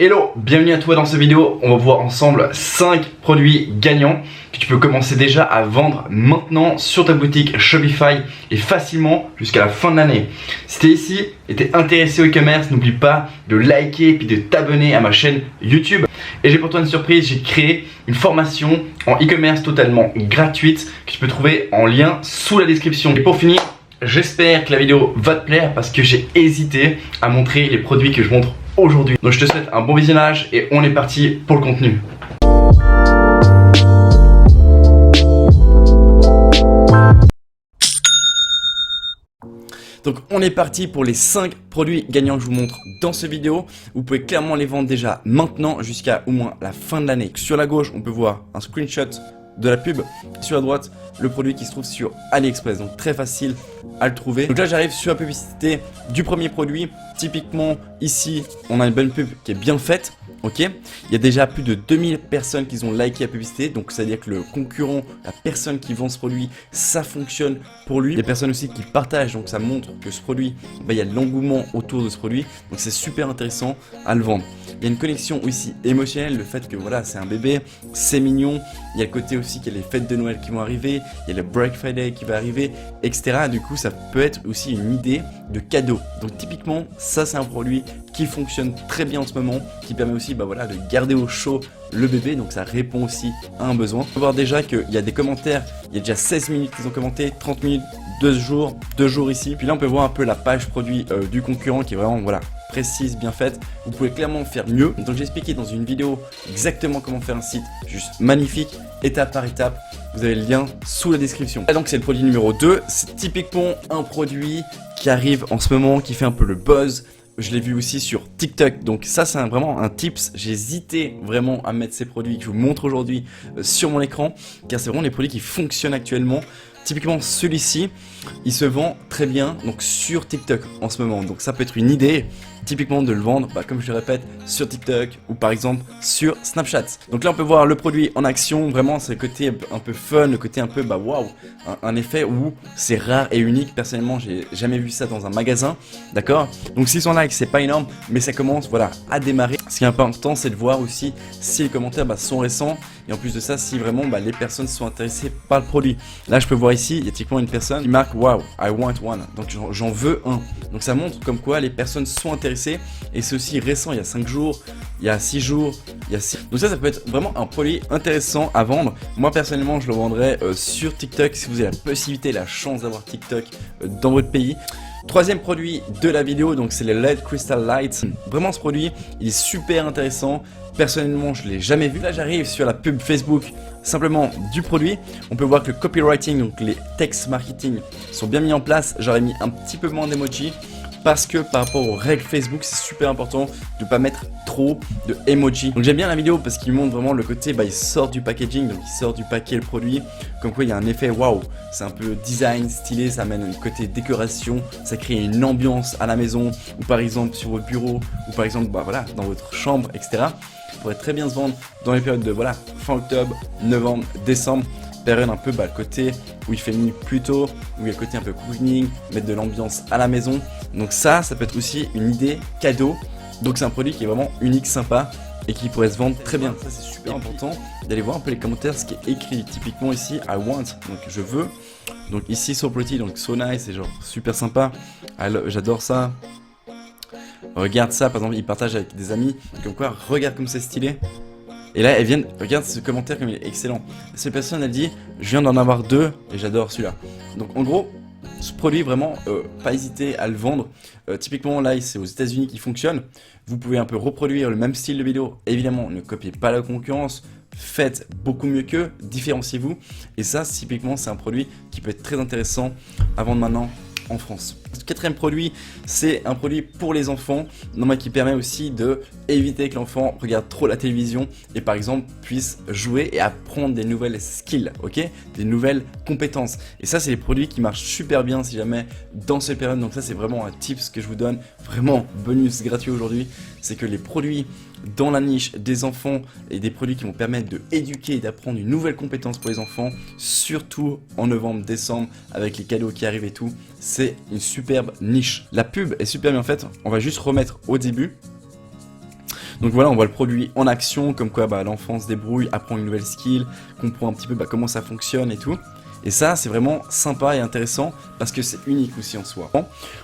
Hello, bienvenue à toi dans cette vidéo. On va voir ensemble 5 produits gagnants que tu peux commencer déjà à vendre maintenant sur ta boutique Shopify et facilement jusqu'à la fin de l'année. Si tu es ici et tu es intéressé au e-commerce, n'oublie pas de liker et puis de t'abonner à ma chaîne YouTube. Et j'ai pour toi une surprise, j'ai créé une formation en e-commerce totalement gratuite que tu peux trouver en lien sous la description. Et pour finir, j'espère que la vidéo va te plaire parce que j'ai hésité à montrer les produits que je montre aujourd'hui. Donc je te souhaite un bon visionnage et on est parti pour le contenu. Donc on est parti pour les 5 produits gagnants que je vous montre dans cette vidéo. Vous pouvez clairement les vendre déjà maintenant jusqu'à au moins la fin de l'année. Sur la gauche, on peut voir un screenshot de la pub. Sur la droite, le produit qui se trouve sur AliExpress. Donc très facile à le trouver. Donc là, j'arrive sur la publicité du premier produit. Typiquement, ici, on a une bonne pub qui est bien faite. Ok, il y a déjà plus de 2000 personnes qui ont liké la publicité, donc c'est à dire que le concurrent, la personne qui vend ce produit, ça fonctionne pour lui. Il y a des personnes aussi qui partagent, donc ça montre que ce produit, il y a de l'engouement autour de ce produit, donc c'est super intéressant à le vendre. Il y a une connexion aussi émotionnelle, le fait que voilà, c'est un bébé, c'est mignon. Il y a le côté aussi qu'il y a les fêtes de Noël qui vont arriver, il y a le Black Friday qui va arriver, etc. Du coup, ça peut être aussi une idée de cadeau. Donc typiquement, ça c'est un produit qui fonctionne très bien en ce moment, qui permet aussi de garder au chaud le bébé, donc ça répond aussi à un besoin. On peut voir déjà qu'il y a des commentaires, il y a déjà 16 minutes qu'ils ont commenté, 30 minutes, 2 jours ici. Puis là on peut voir un peu la page produit du concurrent qui est vraiment précise, bien faite. Vous pouvez clairement faire mieux. Donc j'ai expliqué dans une vidéo exactement comment faire un site juste magnifique, étape par étape. Vous avez le lien sous la description. Et donc c'est le produit numéro 2, c'est typiquement un produit qui arrive en ce moment, qui fait un peu le buzz. Je l'ai vu aussi sur TikTok, donc ça c'est vraiment un tips. J'ai hésité vraiment à mettre ces produits que je vous montre aujourd'hui sur mon écran, car c'est vraiment les produits qui fonctionnent actuellement. Typiquement celui-ci, il se vend très bien donc sur TikTok en ce moment, donc ça peut être une idée typiquement de le vendre, comme je le répète, sur TikTok ou par exemple sur Snapchat. Donc là on peut voir le produit en action, vraiment c'est le côté un peu fun, le côté un peu waouh, un effet où c'est rare et unique. Personnellement j'ai jamais vu ça dans un magasin, d'accord. Donc 600 likes c'est pas énorme, mais ça commence à démarrer. Ce qui est important c'est de voir aussi si les commentaires sont récents et en plus de ça si vraiment les personnes sont intéressées par le produit. Là je peux voir ici, il y a typiquement une personne qui marque wow, I want one, donc j'en veux un. Donc ça montre comme quoi les personnes sont intéressées et c'est aussi récent, il y a 5 jours, il y a 6 jours, il y a 6... Donc ça peut être vraiment un produit intéressant à vendre. Moi personnellement je le vendrais sur TikTok si vous avez la possibilité, la chance d'avoir TikTok dans votre pays. Troisième produit de la vidéo, donc c'est le LED Crystal Lights. Vraiment ce produit, il est super intéressant. Personnellement, je ne l'ai jamais vu. Là, j'arrive sur la pub Facebook simplement du produit. On peut voir que le copywriting, donc les textes marketing sont bien mis en place. J'aurais mis un petit peu moins d'emoji parce que par rapport aux règles Facebook, c'est super important de ne pas mettre trop de emoji. Donc j'aime bien la vidéo parce qu'il montre vraiment le côté, il sort du packaging, donc il sort du paquet le produit. Comme quoi il y a un effet waouh, c'est un peu design stylé, ça amène un côté décoration, ça crée une ambiance à la maison ou par exemple sur votre bureau ou par exemple dans votre chambre, etc. Ça pourrait très bien se vendre dans les périodes de fin octobre, novembre, décembre. Période un peu le côté où il fait nuit plus tôt, où il y a le côté un peu cocooning, mettre de l'ambiance à la maison. Donc ça peut être aussi une idée cadeau. Donc c'est un produit qui est vraiment unique, sympa et qui pourrait se vendre très bien. Ça c'est super important d'aller voir un peu les commentaires, ce qui est écrit. Typiquement ici, I want, donc je veux. Donc ici, so pretty, donc so nice, c'est genre super sympa. J'adore ça. Regarde ça, par exemple, il partage avec des amis. Comme quoi, regarde comme c'est stylé. Et là, elles viennent, regarde ce commentaire comme il est excellent. Cette personne, elle dit, je viens d'en avoir 2 et j'adore celui-là. Donc en gros, ce produit, vraiment, pas hésiter à le vendre. Typiquement, là, c'est aux États-Unis qui fonctionne. Vous pouvez un peu reproduire le même style de vidéo. Évidemment, ne copiez pas la concurrence. Faites beaucoup mieux qu'eux, différenciez-vous. Et ça, typiquement, c'est un produit qui peut être très intéressant à vendre maintenant en France. Le quatrième produit, c'est un produit pour les enfants, qui permet aussi de éviter que l'enfant regarde trop la télévision et par exemple puisse jouer et apprendre des nouvelles skills, des nouvelles compétences. Et ça, c'est des produits qui marchent super bien si jamais dans cette période. Donc ça, c'est vraiment un tips que je vous donne, vraiment bonus gratuit aujourd'hui, c'est que les produits dans la niche des enfants et des produits qui vont permettre de éduquer et d'apprendre une nouvelle compétence pour les enfants, surtout en novembre, décembre, avec les cadeaux qui arrivent et tout, c'est une superbe niche. La pub est super bien faite, on va juste remettre au début. Donc voilà, on voit le produit en action, comme quoi l'enfant se débrouille, apprend une nouvelle skill, comprend un petit peu comment ça fonctionne et tout. Et ça, c'est vraiment sympa et intéressant parce que c'est unique aussi en soi.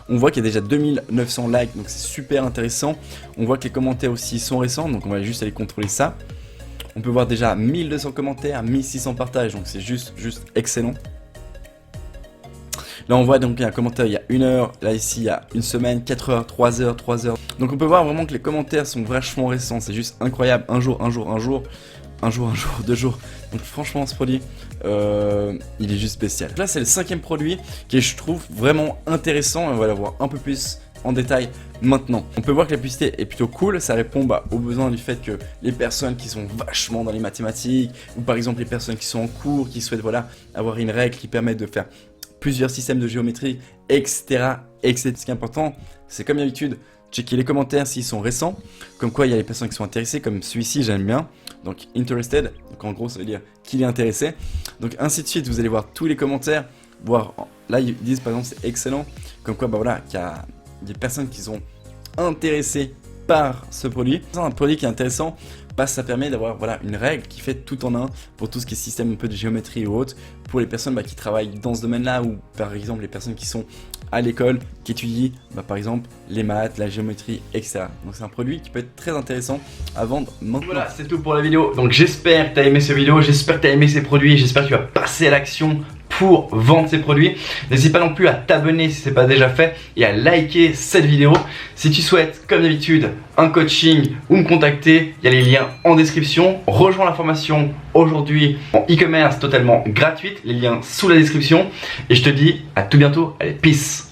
On voit qu'il y a déjà 2900 likes, donc c'est super intéressant. On voit que les commentaires aussi sont récents, donc on va juste aller contrôler ça. On peut voir déjà 1200 commentaires, 1600 partages, donc c'est juste excellent. Là on voit donc il y a un commentaire il y a 1 heure, là ici il y a une semaine, 4 heures, 3 heures, 3 heures. Donc on peut voir vraiment que les commentaires sont vachement récents, c'est juste incroyable, un jour, 2 jours. Donc franchement ce produit, il est juste spécial. Là c'est le 5e produit qui je trouve vraiment intéressant et on va le voir un peu plus en détail maintenant. On peut voir que la publicité est plutôt cool, ça répond aux besoins du fait que les personnes qui sont vachement dans les mathématiques ou par exemple les personnes qui sont en cours, qui souhaitent avoir une règle qui permet de faire plusieurs systèmes de géométrie, etc. Ce qui est important, c'est comme d'habitude, checker les commentaires s'ils sont récents, comme quoi il y a les personnes qui sont intéressées, comme celui-ci j'aime bien, donc interested, donc en gros ça veut dire qu'il est intéressé, donc ainsi de suite, vous allez voir tous les commentaires, voir, là ils disent par exemple c'est excellent, comme quoi qu'il y a des personnes qui sont intéressées par ce produit. C'est un produit qui est intéressant parce que ça permet d'avoir une règle qui fait tout en un pour tout ce qui est système un peu de géométrie ou autre, pour les personnes qui travaillent dans ce domaine-là ou par exemple les personnes qui sont à l'école, qui étudient par exemple les maths, la géométrie, etc. Donc c'est un produit qui peut être très intéressant à vendre maintenant. Voilà, c'est tout pour la vidéo. Donc j'espère que tu as aimé cette vidéo, j'espère que tu as aimé ces produits, j'espère que tu vas passer à l'action pour vendre ces produits. N'hésite pas non plus à t'abonner si ce n'est pas déjà fait et à liker cette vidéo. Si tu souhaites, comme d'habitude, un coaching ou me contacter, il y a les liens en description. Rejoins la formation aujourd'hui en e-commerce totalement gratuite, les liens sous la description. Et je te dis à tout bientôt, allez, peace.